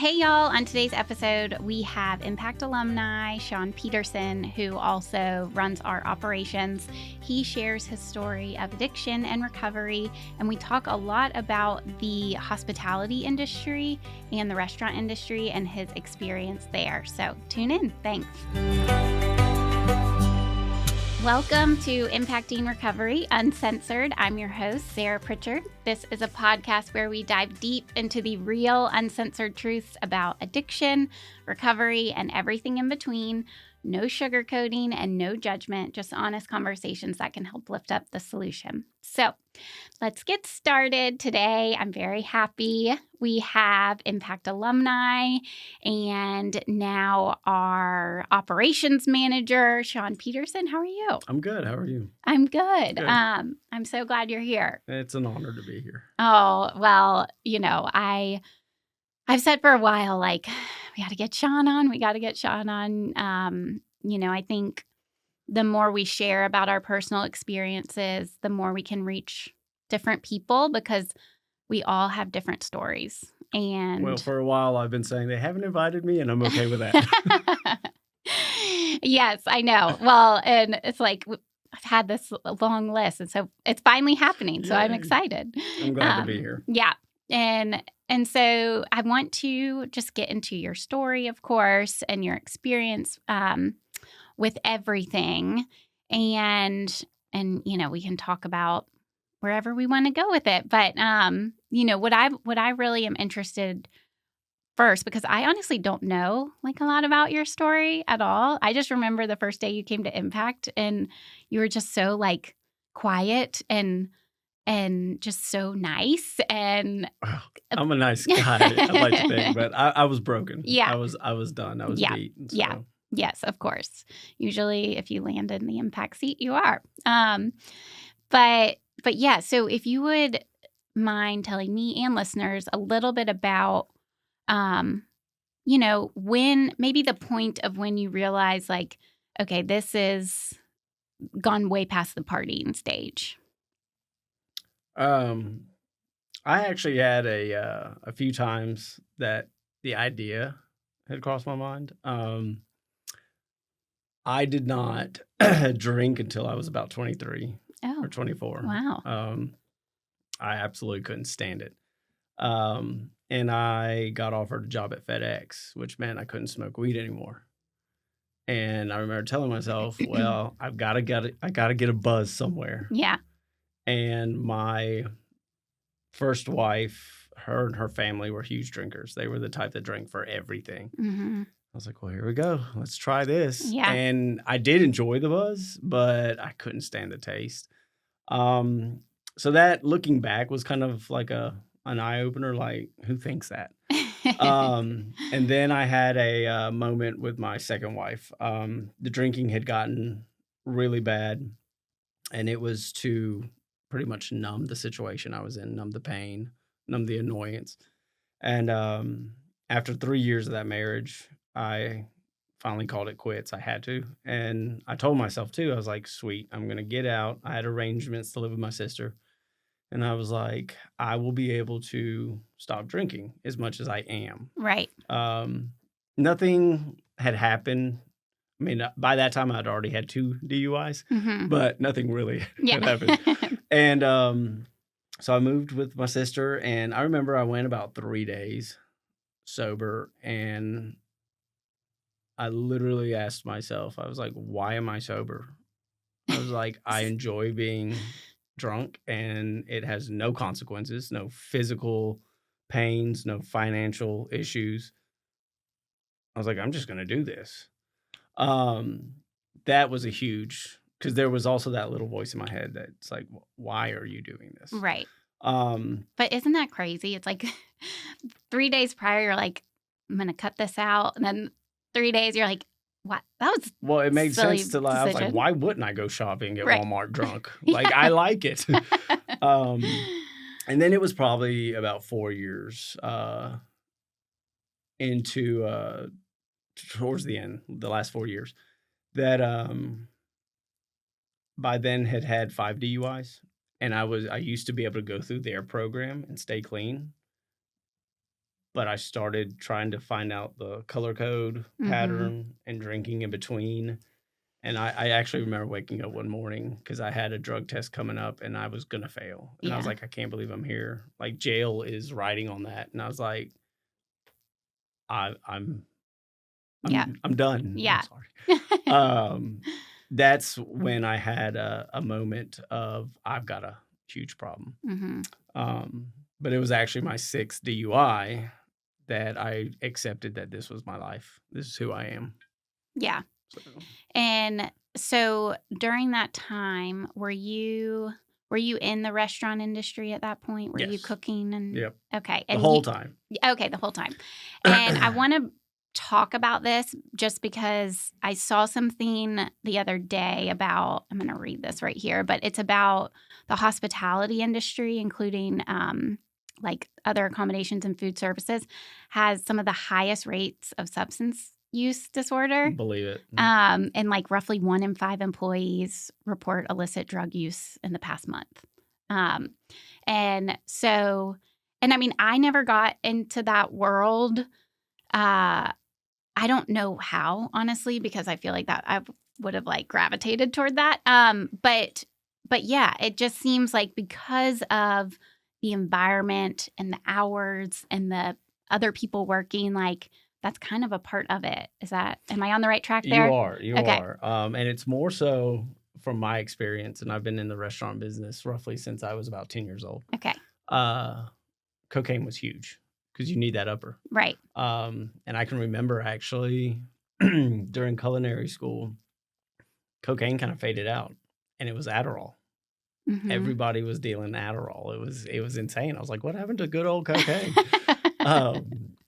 Hey, y'all. On today's episode, we have Impact alumni Shaun Peterson, who also runs our operations. He shares his story of addiction and recovery, and we talk a lot about the hospitality industry and the restaurant industry and his experience there. So tune in. Thanks. Welcome to Impacting Recovery Uncensored. I'm your host, Sarah Pritchard. This is a podcast where we dive deep into the real, uncensored truths about addiction, recovery, and everything in between. No sugarcoating and no judgment, just honest conversations that can help lift up the solution. So let's get started today. I'm very happy. We have Impact alumni and now our operations manager, Shaun Peterson. How are you? I'm good. How are you? I'm good. I'm so glad you're here. It's an honor to be here. Oh, well, I've said for a while, like, we got to get Shaun on. I think the more we share about our personal experiences, the more we can reach different people because we all have different stories. And well, for a while, I've been saying they haven't invited me, and I'm okay with that. Yes, I know. Well, and it's like I've had this long list, and so it's finally happening. So I'm excited. I'm glad to be here. Yeah. And so I want to just get into your story, of course, and your experience with everything. And we can talk about wherever we want to go with it. But what I really am interested first, because I honestly don't know like a lot about your story at all. I just remember the first day you came to Impact and you were just so like quiet and just so nice. And I'm a nice guy, I like to think, but I was broken. Yeah. I was done. I was beat. So. Yeah. Yes, of course. Usually if you land in the Impact seat, you are. But yeah, so if you would mind telling me and listeners a little bit about, when maybe the point of when you realize like, okay, this is gone way past the partying stage. I actually had a few times that the idea had crossed my mind. I did not drink until I was about 23 or 24. Wow. I absolutely couldn't stand it. And I got offered a job at FedEx, which meant I couldn't smoke weed anymore. And I remember telling myself, well, I gotta get a buzz somewhere. Yeah. And my first wife, her and her family were huge drinkers. They were the type that drank for everything. Mm-hmm. I was like, well, here we go. Let's try this. Yeah. And I did enjoy the buzz, but I couldn't stand the taste. So that, looking back, was kind of like an eye-opener, like, who thinks that? And then I had a moment with my second wife. The drinking had gotten really bad, and it was to pretty much numb the situation I was in, numb the pain, numb the annoyance. And after 3 years of that marriage, I finally called it quits. I had to. And I told myself, too, I was like, sweet, I'm going to get out. I had arrangements to live with my sister. And I was like, I will be able to stop drinking as much as I am. Right. Nothing had happened. I mean, by that time, I'd already had 2 DUIs, but nothing really had happened. And so I moved with my sister, and I remember I went about 3 days sober, and I literally asked myself, I was like, why am I sober? I was like, I enjoy being drunk, and it has no consequences, no physical pains, no financial issues. I was like, I'm just going to do this. That was a huge, because there was also that little voice in my head that's like, why are you doing this? Right. But isn't that crazy? It's like 3 days prior, you're like, I'm going to cut this out. And then 3 days, you're like, what? That was well, it made silly sense to like, I was like, decision. why wouldn't I go shopping at Right. Walmart drunk? Like, I like it. And then it was probably about 4 years into towards the end, the last 4 years, that by then had 5 DUIs. And I used to be able to go through their program and stay clean. But I started trying to find out the color code Mm-hmm. pattern and drinking in between. And I actually remember waking up one morning because I had a drug test coming up and I was going to fail. And I was Yeah. like, I can't believe I'm here. Like, jail is riding on that. And I was like, I'm Yeah. done. Yeah. I'm sorry. That's when I had a moment of I've got a huge problem. Mm-hmm. But it was actually my 6th DUI that I accepted that this was my life. This is who I am. Yeah. So, And so during that time, were you in the restaurant industry at that point? Were you yes. cooking and Yep. okay. The And whole time. Okay, the whole time. And I want to talk about this just because I saw something the other day about, I'm going to read this right here, but it's about the hospitality industry, including like other accommodations and food services, has some of the highest rates of substance use disorder. Believe it. And like roughly 1 in 5 employees report illicit drug use in the past month. And so, and I mean, I never got into that world. I don't know how, honestly, because I feel like that I would have like gravitated toward that. But yeah, it just seems like because of the environment and the hours and the other people working, like that's kind of a part of it. Am I on the right track there? You are. And it's more so from my experience, and I've been in the restaurant business roughly since I was about 10 years old. Okay. Cocaine was huge because you need that upper. Right. And I can remember actually during culinary school, cocaine kind of faded out, and it was Adderall. Mm-hmm. Everybody was dealing Adderall. It was insane. I was like, what happened to good old cocaine?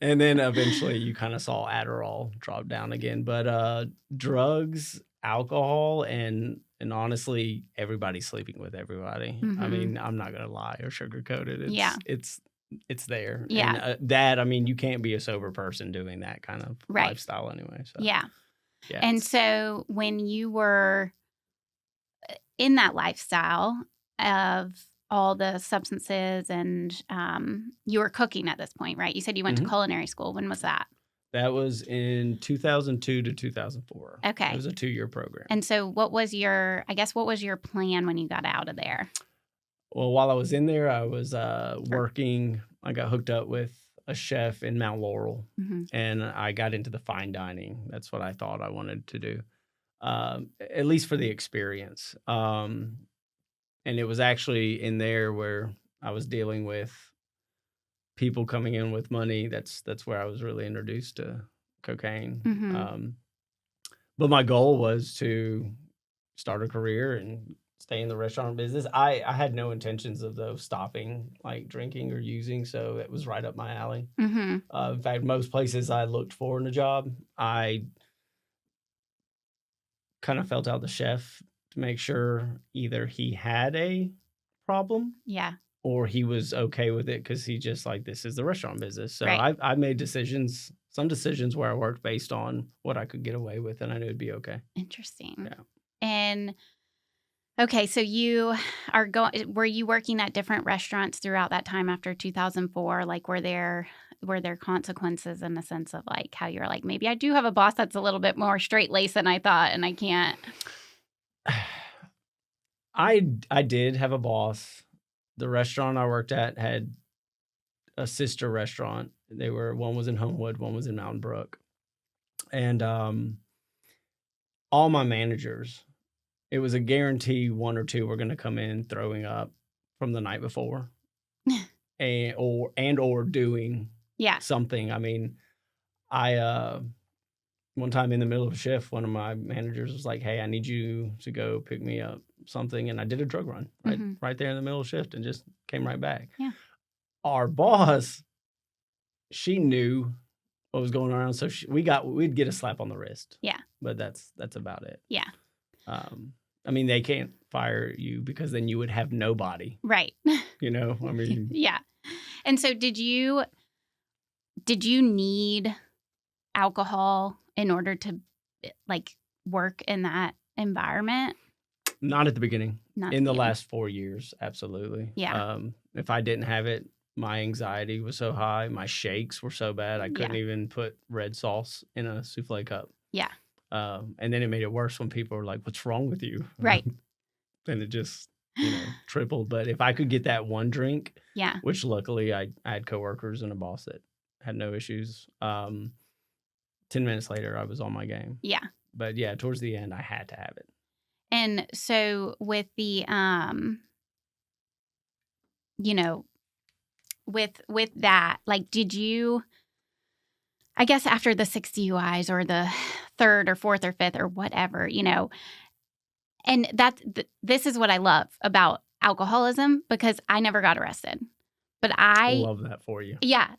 And then eventually you kind of saw Adderall drop down again. But drugs, alcohol, and honestly, everybody's sleeping with everybody. Mm-hmm. I mean, I'm not gonna lie or sugarcoat it. It's there. Yeah. And I mean, you can't be a sober person doing that kind of right. lifestyle anyway. So Yeah. Yeah. And so when you were in that lifestyle of all the substances and you were cooking at this point, right? You said you went to culinary school. When was that? That was in 2002 to 2004. Okay. It was a 2-year program. And so what was your plan when you got out of there? Well, while I was in there, I was working. I got hooked up with a chef in Mount Laurel, and I got into the fine dining. That's what I thought I wanted to do, at least for the experience. And it was actually in there where I was dealing with people coming in with money. That's where I was really introduced to cocaine. But my goal was to start a career and stay in the restaurant business. I had no intentions of stopping like drinking or using, so it was right up my alley. In fact, most places I looked for in a job, I kind of felt out the chef to make sure either he had a problem, or he was okay with it because he just like, this is the restaurant business. So right. I made some decisions where I worked based on what I could get away with, and I knew it'd be okay. Interesting. Yeah. And okay, so were you working at different restaurants throughout that time after 2004? Like, were there consequences in the sense of like how you're like, maybe I do have a boss that's a little bit more straight laced than I thought, and I can't. I did have a boss. The restaurant I worked at had a sister restaurant. One was in Homewood, one was in Mountain Brook, and all my managers, it was a guarantee 1 or 2 were going to come in throwing up from the night before, or doing something. I mean, one time in the middle of a shift, one of my managers was like, "Hey, I need you to go pick me up something," and I did a drug run right there in the middle of shift and just came right back. Yeah. Our boss, she knew what was going on, so we'd get a slap on the wrist. Yeah. But that's about it. Yeah. I mean, they can't fire you because then you would have nobody. Right. You know, I mean. Yeah. And so did you need alcohol in order to like work in that environment? Not at the beginning. In the last 4 years, absolutely. Yeah. If I didn't have it, My anxiety was so high. My shakes were so bad. I couldn't Yeah. even put red sauce in a souffle cup. Yeah. And then it made it worse when people were like, "What's wrong with you?" Right. And it just, tripled. But if I could get that one drink, Yeah. which luckily I had coworkers and a boss that had no issues, 10 minutes later, I was on my game. Yeah. But yeah, towards the end, I had to have it. And so with the, with that, like, did you, I guess after the 6 DUIs or the third or fourth or fifth or whatever, and this is what I love about alcoholism, because I never got arrested. But I love that for you. Yeah.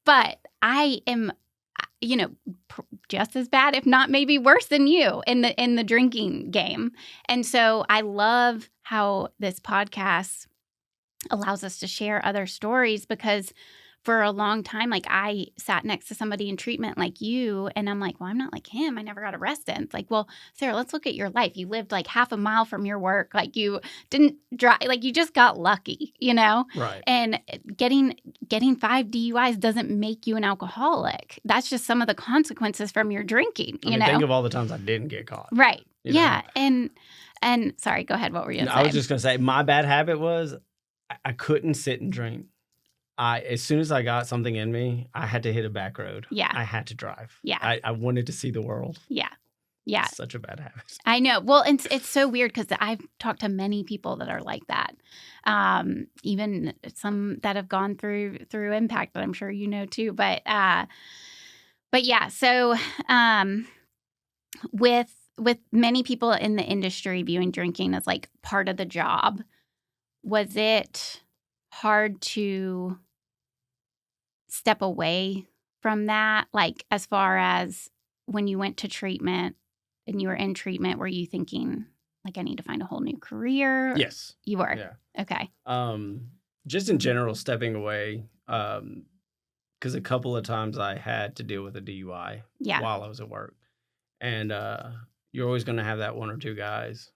But I am, just as bad, if not maybe worse than you in the drinking game. And so I love how this podcast allows us to share other stories, because for a long time, like, I sat next to somebody in treatment like you, and I'm like, well, I'm not like him. I never got arrested. It's like, well, Sarah, let's look at your life. You lived like half a mile from your work. Like, you didn't drive, like, you just got lucky, Right. And getting 5 DUIs doesn't make you an alcoholic. That's just some of the consequences from your drinking, I mean, think of all the times I didn't get caught. Right. You know? Yeah. And sorry, go ahead. What were you going to say? I was just going to say, my bad habit was I couldn't sit and drink. As soon as I got something in me, I had to hit a back road. Yeah. I had to drive. Yeah. I wanted to see the world. Yeah. Yeah. It's such a bad habit. I know. Well, it's so weird, because I've talked to many people that are like that. Even some that have gone through Impact, that I'm sure you know too. But yeah. So with many people in the industry viewing drinking as like part of the job, was it hard to step away from that? Like, as far as when you went to treatment and you were in treatment, were you thinking, like, I need to find a whole new career? Yes. You were? Yeah. Okay. Just in general, stepping away, because a couple of times I had to deal with a DUI while I was at work. And you're always going to have that one or two guys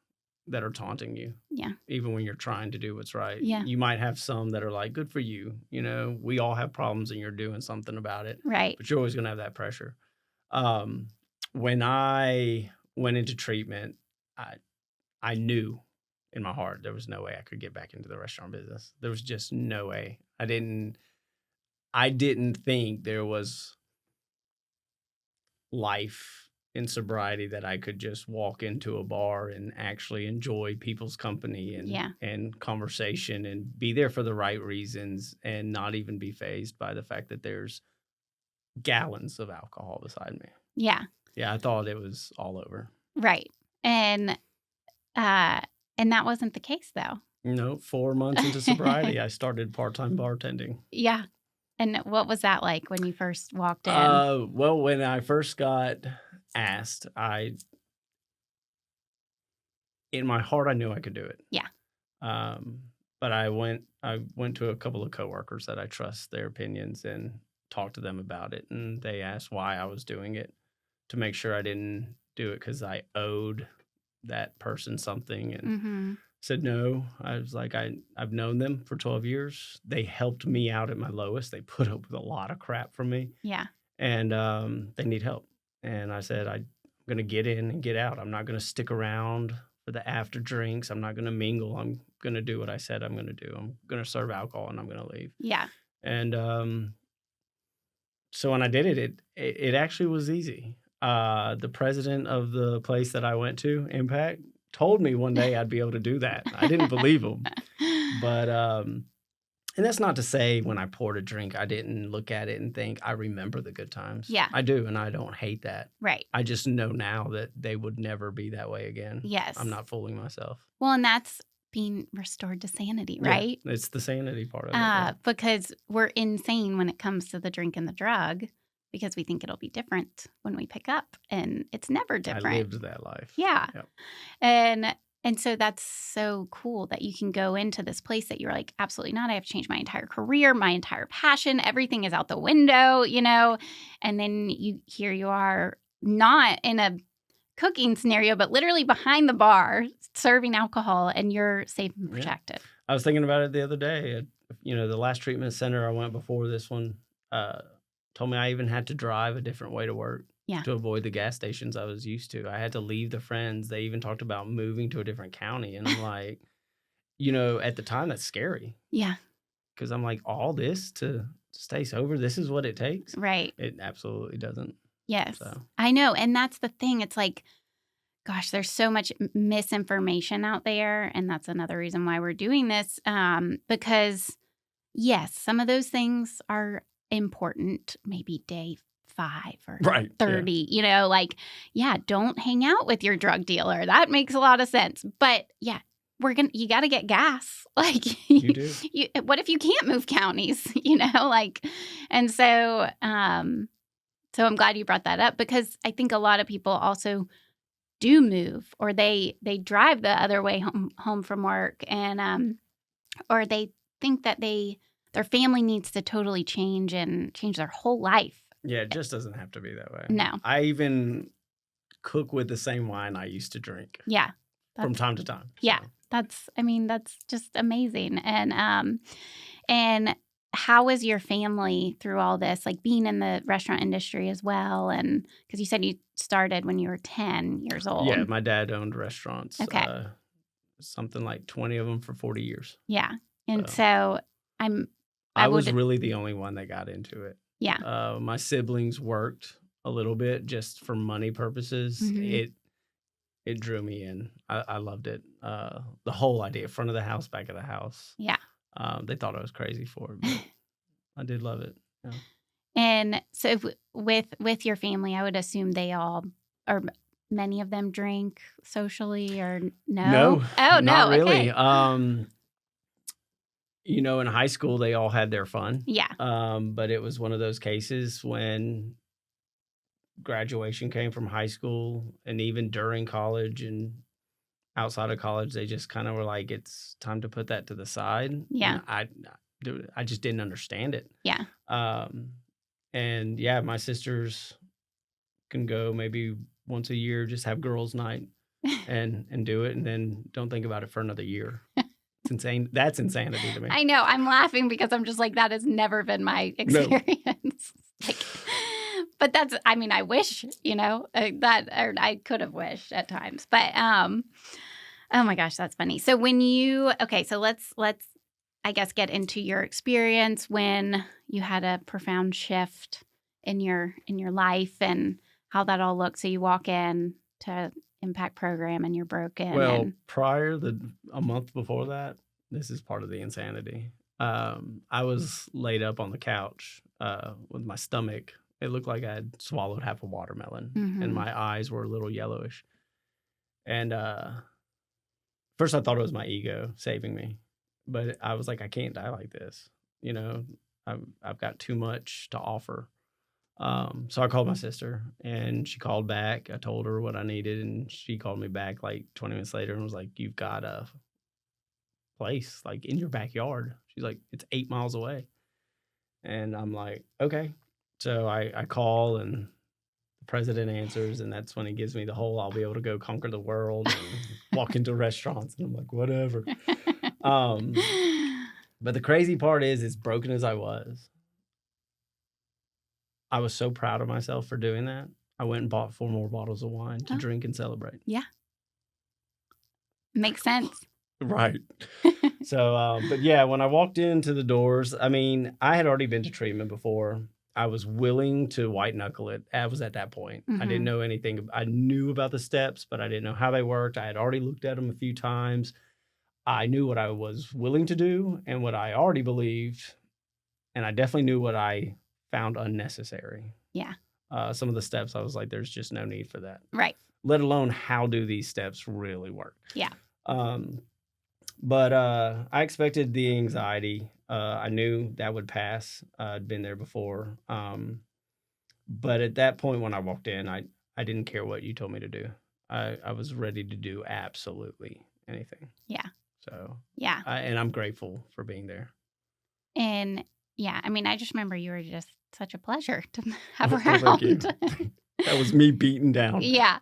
that are taunting you. Yeah. Even when you're trying to do what's right. Yeah. You might have some that are like, good for you. We all have problems and you're doing something about it. Right. But you're always going to have that pressure. When I went into treatment, I knew in my heart there was no way I could get back into the restaurant business. There was just no way. I didn't think there was life in sobriety that I could just walk into a bar and actually enjoy people's company and conversation and be there for the right reasons and not even be fazed by the fact that there's gallons of alcohol beside me. Yeah. Yeah, I thought it was all over. Right. And that wasn't the case, though. No, 4 months into sobriety, I started part-time bartending. Yeah. And what was that like when you first walked in? Well, when I first got asked, in my heart, I knew I could do it. Yeah. But I went to a couple of coworkers that I trust their opinions and talked to them about it. And they asked why I was doing it, to make sure I didn't do it because I owed that person something. And said no. I was like, I've known them for 12 years. They helped me out at my lowest. They put up with a lot of crap from me. Yeah. And they need help. And I said, I'm going to get in and get out. I'm not going to stick around for the after drinks. I'm not going to mingle. I'm going to do what I said I'm going to do. I'm going to serve alcohol and I'm going to leave. Yeah. And so when I did it, it actually was easy. The president of the place that I went to, Impact, told me one day I'd be able to do that. I didn't believe him. But, and that's not to say when I poured a drink, I didn't look at it and think, I remember the good times. Yeah. I do, and I don't hate that. Right. I just know now that they would never be that way again. Yes. I'm not fooling myself. Well, and that's being restored to sanity, right? Yeah, it's the sanity part of it. Yeah. Because we're insane when it comes to the drink and the drug, because we think it'll be different when we pick up, and it's never different. I lived that life. Yeah. Yep. And so that's so cool that you can go into this place that you're like, absolutely not. I have to change my entire career, my entire passion. Everything is out the window, and then here you are, not in a cooking scenario, but literally behind the bar serving alcohol, and you're safe and protected. I was thinking about it the other day. The last treatment center I went before this one told me I even had to drive a different way to work Yeah. to avoid the gas stations I was used to. I had to leave the friends. They even talked about moving to a different county. And I'm like, at the time, that's scary. Yeah. Because I'm like, all this to stay sober, this is what it takes? Right. It absolutely doesn't. Yes. So. I know. And that's the thing. It's like, gosh, there's so much misinformation out there. And that's another reason why we're doing this. Because, yes, some of those things are important, maybe day 5 or 30, don't hang out with your drug dealer. That makes a lot of sense. But yeah, you got to get gas. Like you do. What if you can't move counties, and so I'm glad you brought that up, because I think a lot of people also do move, or they drive the other way home from work, and or they think that their family needs to totally change their whole life. Yeah, it just doesn't have to be that way. No. I even cook with the same wine I used to drink. Yeah. From time to time. Yeah. So. That's just amazing. And how was your family through all this, like being in the restaurant industry as well? And because you said you started when you were 10 years old. Yeah, my dad owned restaurants. Okay. Something like 20 of them for 40 years. Yeah. And so I was really the only one that got into it. Yeah. My siblings worked a little bit just for money purposes. Mm-hmm. It drew me in. I loved it. The whole idea, front of the house, back of the house. Yeah. They thought I was crazy for it, but I did love it. Yeah. And so with your family, I would assume they all, or many of them, drink socially, or no? No. Oh, no. Not really. Okay. In high school, they all had their fun. Yeah. But it was one of those cases when graduation came from high school, and even during college and outside of college, they just kind of were like, it's time to put that to the side. Yeah. And I just didn't understand it. Yeah. And yeah, my sisters can go maybe once a year, just have girls' night and do it, and then don't think about it for another year. It's insane. That's insanity to me. I know. I'm laughing because I'm just like, that has never been my experience. No. But I wish, that, or I could have wished at times. But, oh my gosh, that's funny. So so let's, I guess, get into your experience when you had a profound shift in your life and how that all looked. So you walk in to Impact Program and you're broken. Well, a month before that, this is part of the insanity. I was laid up on the couch with my stomach. It looked like I had swallowed half a watermelon, and my eyes were a little yellowish. And first I thought it was my ego saving me, but I was like, I can't die like this. I've got too much to offer. So I called my sister, and she called back. I told her what I needed, and she called me back like 20 minutes later and was like, you've got a place like in your backyard. She's like, it's 8 miles away. And I'm like, okay. So I call, and the president answers, and that's when he gives me the whole, I'll be able to go conquer the world and walk into restaurants. And I'm like, whatever. But the crazy part is, as broken as I was so proud of myself for doing that. I went and bought 4 more bottles of wine to drink and celebrate. Yeah. Makes sense. Right. So, but yeah, when I walked into the doors, I had already been to treatment before. I was willing to white knuckle it. I was at that point. Mm-hmm. I didn't know anything. I knew about the steps, but I didn't know how they worked. I had already looked at them a few times. I knew what I was willing to do and what I already believed. And I definitely knew what I found unnecessary. Yeah. Some of the steps, I was like, there's just no need for that. Right. Let alone, how do these steps really work? Yeah. But I expected the anxiety. I knew that would pass. I'd been there before. But at that point, when I walked in, I didn't care what you told me to do. I was ready to do absolutely anything. Yeah. So yeah. And I'm grateful for being there. And yeah, I just remember you were just such a pleasure to have Well, around. thank you. That was me beaten down. Yeah.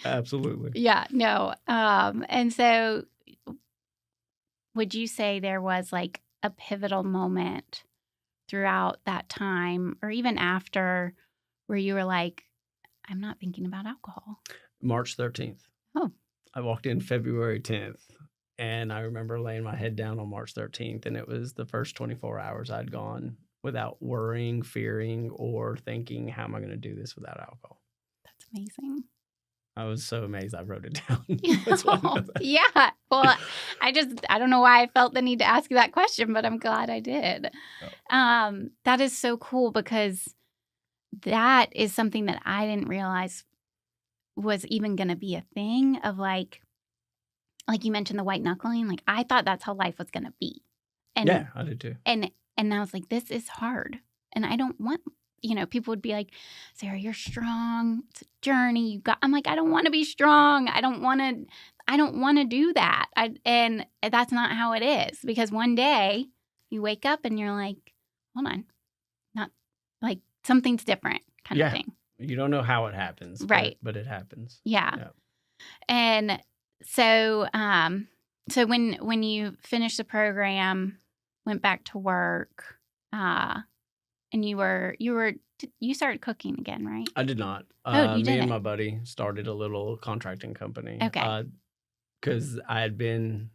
Absolutely. Yeah. No. And so would you say there was like a pivotal moment throughout that time or even after where you were like, I'm not thinking about alcohol? March 13th. Oh. I walked in February 10th, and I remember laying my head down on March 13th, and it was the first 24 hours I'd gone without worrying, fearing, or thinking, how am I going to do this without alcohol? That's amazing. I was so amazed I wrote it down. That's why I know that. Yeah. Well, I don't know why I felt the need to ask you that question, but I'm glad I did. Oh. That is so cool because that is something that I didn't realize was even going to be a thing of like you mentioned the white knuckling. Like I thought that's how life was going to be. And, Yeah, I did too. And I was like, this is hard. And I don't want, people would be like, Sarah, you're strong. It's a journey. I'm like, I don't want to be strong. I don't want to do that. And that's not how it is, because one day you wake up and you're like, hold on, not like something's different kind of thing. You don't know how it happens, right? But it happens. Yeah. And so, so when you finished the program, went back to work, and you started cooking again, right? I did not. You didn't? Me and my buddy started a little contracting company. Okay. Because I had been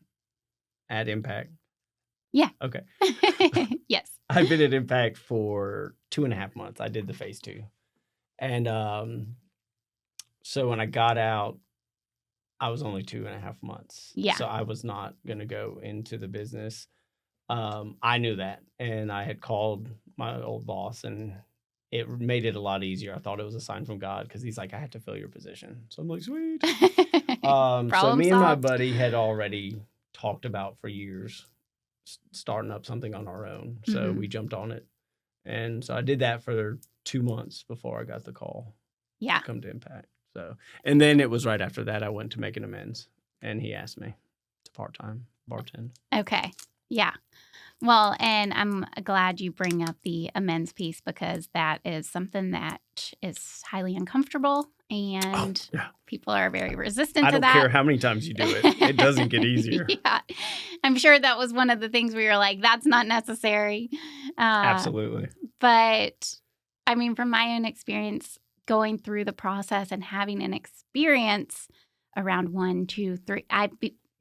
at Impact. Yeah. Okay. Yes. I've been at Impact for 2.5 months. I did the phase 2. And so when I got out, I was only 2.5 months. Yeah. So I was not going to go into the business. I knew that. And I had called my old boss, and it made it a lot easier. I thought it was a sign from God, because he's like, I had to fill your position. So I'm like, sweet. So me and my buddy had already talked about for years starting up something on our own. So we jumped on it. And so I did that for 2 months before I got the call to come to Impact. So, and then it was right after that I went to Making Amends, and he asked me to part-time bartend. Okay. Yeah. Well, and I'm glad you bring up the amends piece, because that is something that is highly uncomfortable, and people are very resistant to that. I don't care how many times you do it. It doesn't get easier. Yeah. I'm sure that was one of the things where you're like, that's not necessary. Absolutely. But I mean, from my own experience going through the process and having an experience around 1, 2, 3, I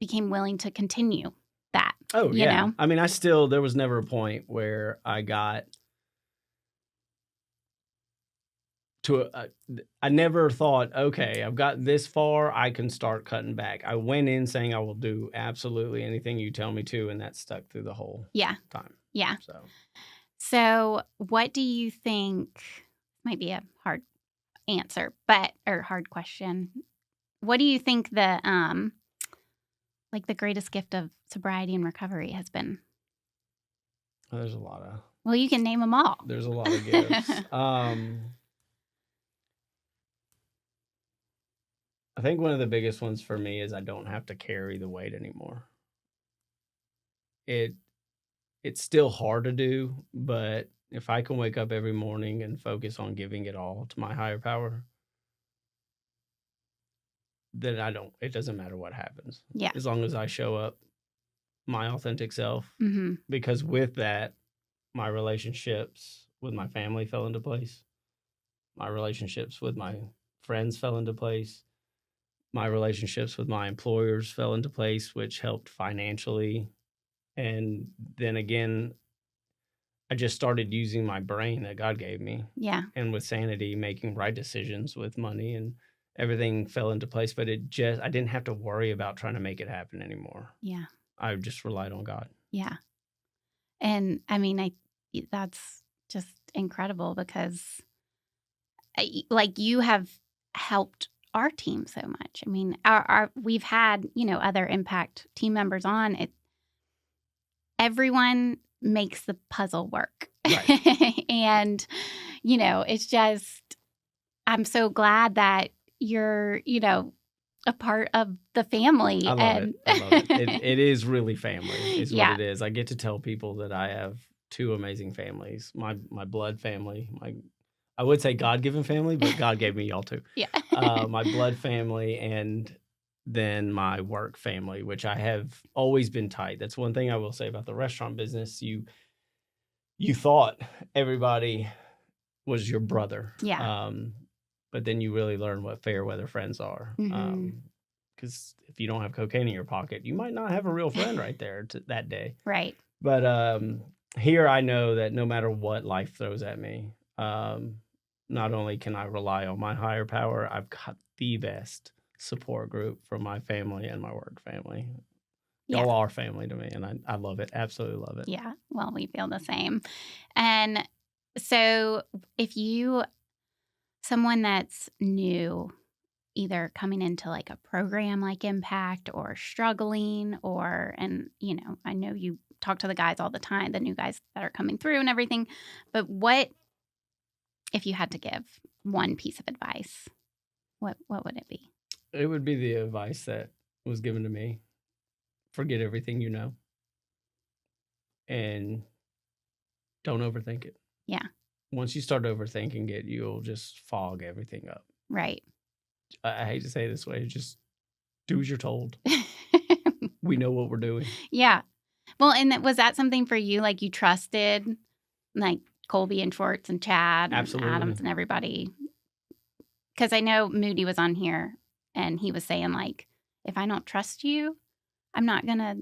became willing to continue that. Oh, yeah. You know? I mean, there was never a point where I got to I never thought, okay, I've got this far, I can start cutting back. I went in saying I will do absolutely anything you tell me to, and that stuck through the whole time. Yeah. So what do you think, might be a hard answer, or hard question. What do you think the greatest gift of sobriety and recovery has been? There's a lot of. Well, you can name them all. There's a lot of gifts. I think one of the biggest ones for me is I don't have to carry the weight anymore. It's still hard to do, but if I can wake up every morning and focus on giving it all to my higher power, then it doesn't matter what happens. Yeah. As long as I show up my authentic self. Mm-hmm. Because with that, my relationships with my family fell into place. My relationships with my friends fell into place. My relationships with my employers fell into place, which helped financially. And then again, I just started using my brain that God gave me. Yeah. And with sanity, making right decisions with money, and everything fell into place. But I didn't have to worry about trying to make it happen anymore. Yeah. I just relied on God. Yeah. And I mean, that's just incredible, because you have helped our team so much. I mean, we've had, other Impact team members on it. Everyone makes the puzzle work. Right. And, it's just, I'm so glad that you're, a part of the family. I love it. It is really family is what it is. I get to tell people that I have 2 amazing families. My blood family, I would say God-given family, but God gave me y'all too. Yeah. My blood family, and than my work family, which I have always been tight. That's one thing I will say about the restaurant business. You thought everybody was your brother. Yeah. But then you really learn what fair weather friends are. Because if you don't have cocaine in your pocket, you might not have a real friend right there that day. Right. But here I know that no matter what life throws at me, not only can I rely on my higher power, I've got the best support group from my family and my work family. Y'all are family to me, and I love it. Absolutely love it. Yeah. Well, we feel the same. And so if someone that's new, either coming into like a program like Impact or struggling and I know you talk to the guys all the time, the new guys that are coming through and everything, but what if you had to give one piece of advice, what would it be? It would be the advice that was given to me. Forget everything you know and don't overthink it. Yeah. Once you start overthinking it, you'll just fog everything up. Right. I hate to say it this way, just do as you're told. We know what we're doing. Yeah. Well, and was that something for you? Like you trusted like Colby and Schwartz and Chad Absolutely. and Adams and everybody? Because I know Moody was on here and he was saying like, if I don't trust you, I'm not going to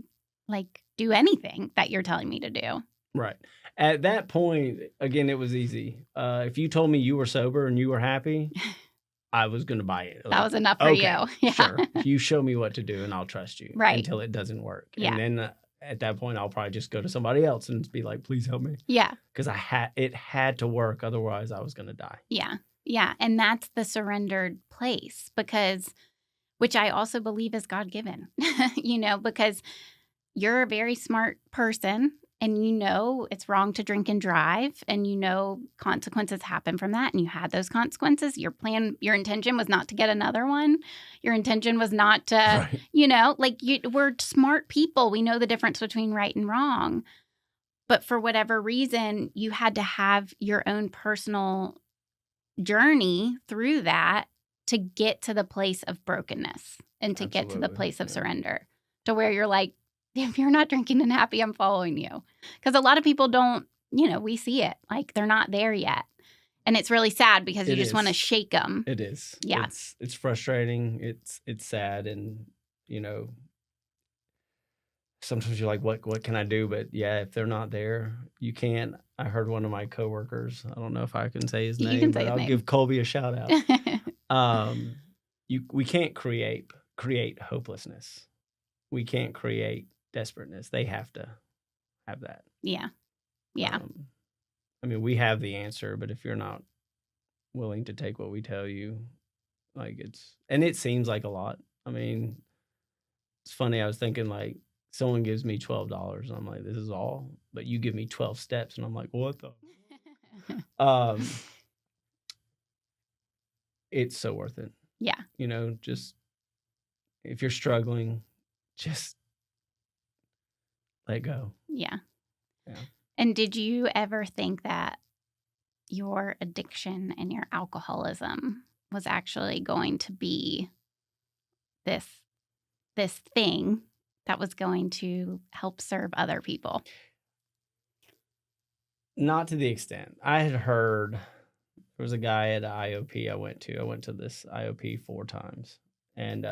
like do anything that you're telling me to do. Right. At that point, again, it was easy. If you told me you were sober and you were happy, I was going to buy it. That was enough for you. Yeah. Sure. You show me what to do and I'll trust you. Right. Until it doesn't work. Yeah. And then at that point, I'll probably just go to somebody else and be like, please help me. Yeah. Because it had to work. Otherwise, I was going to die. Yeah. Yeah. And that's the surrendered place which I also believe is God-given, because you're a very smart person and it's wrong to drink and drive and consequences happen from that and you had those consequences. Your intention was not to get another one. Your intention was not to, right. We're smart people. We know the difference between right and wrong. But for whatever reason, you had to have your own personal journey through that to get to the place of brokenness and to get to the place of surrender to where you're like, if you're not drinking and happy, I'm following you. Because a lot of people don't, we see it. Like they're not there yet. And it's really sad because you just want to shake them. It is. Yeah. It's frustrating. It's sad. And, sometimes you're like, what can I do? But yeah, if they're not there, you can't. I heard one of my coworkers, I don't know if I can say his name, but I'll give Colby a shout out. We can't create hopelessness. We can't create desperateness. They have to have that. Yeah. Yeah. We have the answer, but if you're not willing to take what we tell you, and it seems like a lot. It's funny. I was thinking like someone gives me $12 and I'm like, this is all, but you give me 12 steps and I'm like, what the? It's so worth it. Yeah. Just if you're struggling, just let go. Yeah. Yeah. And did you ever think that your addiction and your alcoholism was actually going to be this thing that was going to help serve other people? Not to the extent. I had heard there was a guy at IOP I went to. I went to this IOP 4 times. And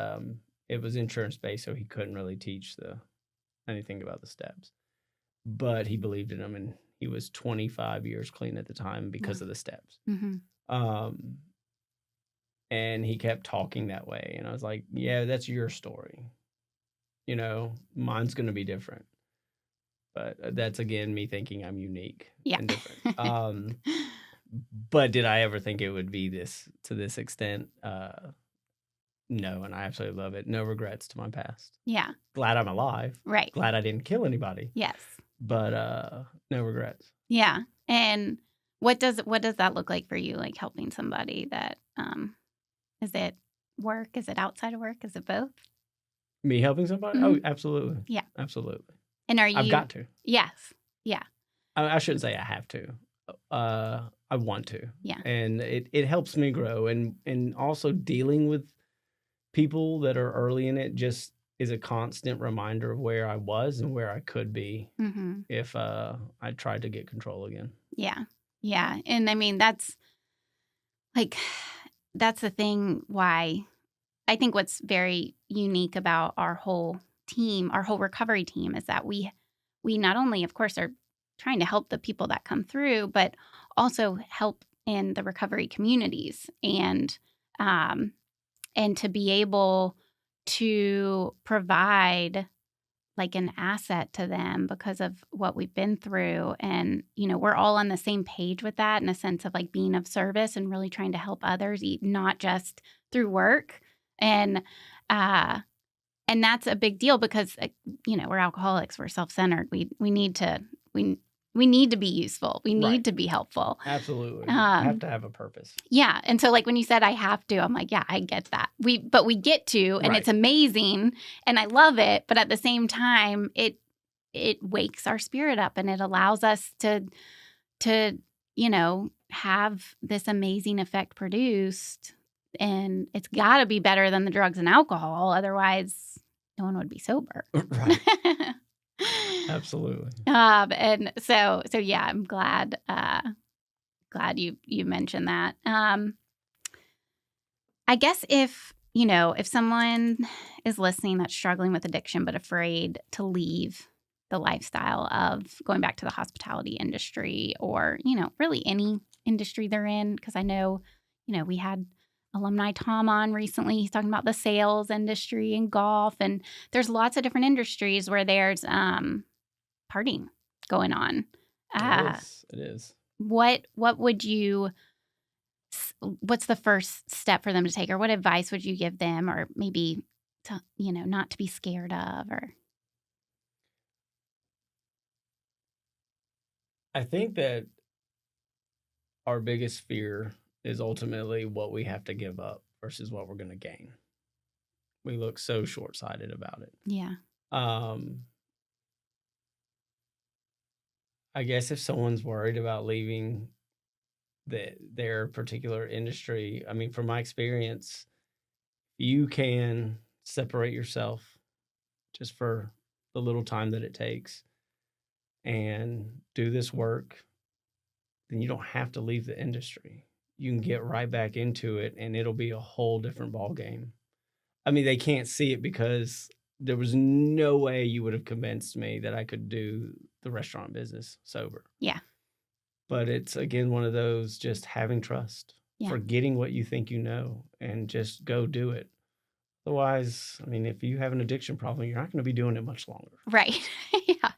it was insurance-based, so he couldn't really teach anything about the steps. But he believed in them, and he was 25 years clean at the time because of the steps. Mm-hmm. And he kept talking that way. And I was like, yeah, that's your story. Mine's going to be different. But that's, again, me thinking I'm unique and different. But did I ever think it would be to this extent? No, and I absolutely love it. No regrets to my past. Yeah. Glad I'm alive. Right. Glad I didn't kill anybody. Yes. But no regrets. Yeah. And what does that look like for you? Like helping somebody that is it work? Is it outside of work? Is it both? Me helping somebody? Mm-hmm. Oh, absolutely. Yeah. Absolutely. And I've got to. Yes. Yeah. I shouldn't say I have to. I want to. Yeah. And it helps me grow and also dealing with people that are early in it just is a constant reminder of where I was and where I could be Mm-hmm. if I tried to get control again. Yeah. Yeah. And I mean, that's the thing why I think what's very unique about our whole team, our whole recovery team, is that we not only, of course, are trying to help the people that come through, but also help in the recovery communities and to be able to provide like an asset to them because of what we've been through. And, we're all on the same page with that in a sense of like being of service and really trying to help others, not just through work. And that's a big deal because, we're alcoholics, we're self-centered. We need to be useful. We need to be helpful. Absolutely. Have to have a purpose. Yeah. And so like when you said I have to, I'm like, yeah, I get that. But we get to, and it's amazing and I love it. But at the same time, it wakes our spirit up and it allows us to have this amazing effect produced. And it's got to be better than the drugs and alcohol. Otherwise, no one would be sober. Right. Absolutely. And so yeah, I'm glad you mentioned that. I guess if someone is listening that's struggling with addiction but afraid to leave the lifestyle of going back to the hospitality industry or, really any industry they're in, because I know, we had alumni Tom on recently. He's talking about the sales industry and golf, and there's lots of different industries where there's partying going on. It is. What would you? What's the first step for them to take, or what advice would you give them, or maybe to not to be scared of, or? I think that our biggest fear is ultimately what we have to give up versus what we're going to gain. We look so short-sighted about it. Yeah. I guess if someone's worried about leaving their particular industry, I mean, from my experience, you can separate yourself just for the little time that it takes and do this work, then you don't have to leave the industry. You can get right back into it and it'll be a whole different ball game. I mean, they can't see it because there was no way you would have convinced me that I could do the restaurant business sober. Yeah. But it's, again, one of those just having trust, forgetting what you think you know, and just go do it. Otherwise, I mean, if you have an addiction problem, you're not going to be doing it much longer. Right. Yeah.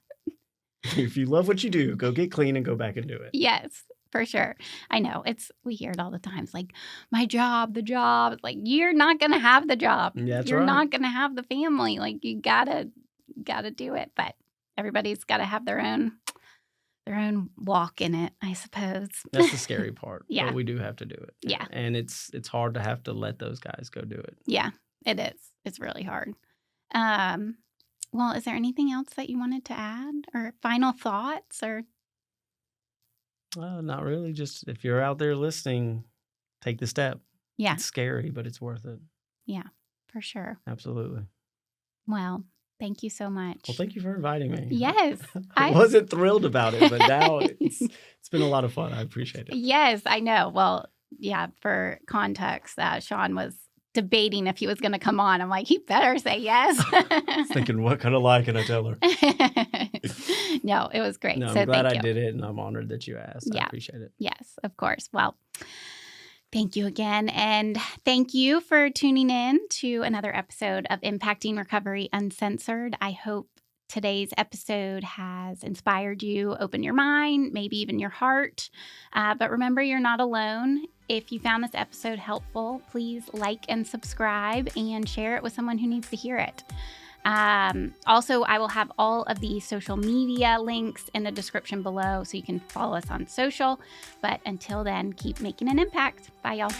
If you love what you do, go get clean and go back and do it. Yes, for sure. I know. We hear it all the time. It's like, my job, the job. It's like, you're not going to have the job. You're not going to have the family. Like, you gotta do it. But everybody's got to have their own walk in it, I suppose. That's the scary part. Yeah. But we do have to do it. Yeah. And it's hard to have to let those guys go do it. Yeah, it is. It's really hard. Well, is there anything else that you wanted to add, or final thoughts, or? Not really. Just if you're out there listening, take the step. Yeah. It's scary, but it's worth it. Yeah, for sure. Absolutely. Well, thank you so much. Well, thank you for inviting me. Yes. I wasn't thrilled about it, but now it's been a lot of fun. I appreciate it. Yes, I know. Well, yeah, for context, Shaun was debating if he was going to come on. I'm like, he better say yes. I was thinking, what kind of lie can I tell her? No, it was great. No, I'm glad I did it, and I'm honored that you asked. Yeah. I appreciate it. Yes, of course. Well, thank you again. And thank you for tuning in to another episode of Impacting Recovery Uncensored. I hope today's episode has inspired you, opened your mind, maybe even your heart. But remember, you're not alone. If you found this episode helpful, please like and subscribe and share it with someone who needs to hear it. Also, I will have all of the social media links in the description below so you can follow us on social. But until then, keep making an impact. Bye, y'all.